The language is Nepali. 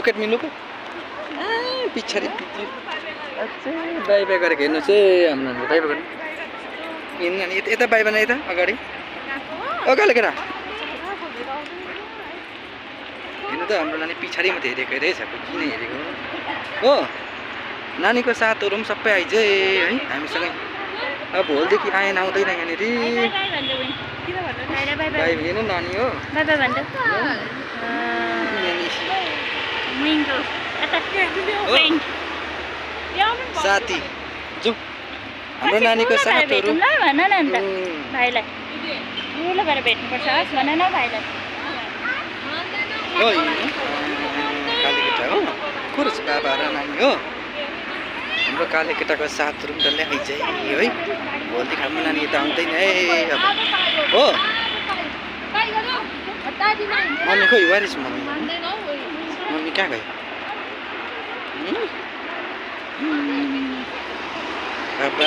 Look at me, look at. पछाडि अझै बाई बाई गरेको हेर्नु चाहिँ हाम्रो नानीले बाई बाई गर्नु हिँड्नु नानी यता बाई बाई यता अगाडि अगाडि केटा हेर्नु त हाम्रो नानी पछाडि मात्रै हेरेको रहेछ किन हेरेको हो नानीको साथहरू पनि सबै आइज है हामीसँगै अब भोलिदेखि आएन आउँदैन यहाँनिर बाई हेर्नु नानी हो साथी जाउँ हाम्रो नानीको साथहरू भन न अन्त भाइलाई ठुलो भएर भेट्नुपर्छ हस् भन न भाइलाई काले केटा हो कुर्स बाबा र नानी हो हाम्रो काले केटाको साथहरू पनि डल्लै आइज है भोलिदेखि हाम्रो नानी यता आउँदैन है अब हो मम्मी खोइ वारिस मम्मी मम्मी कहाँ गयो बाबा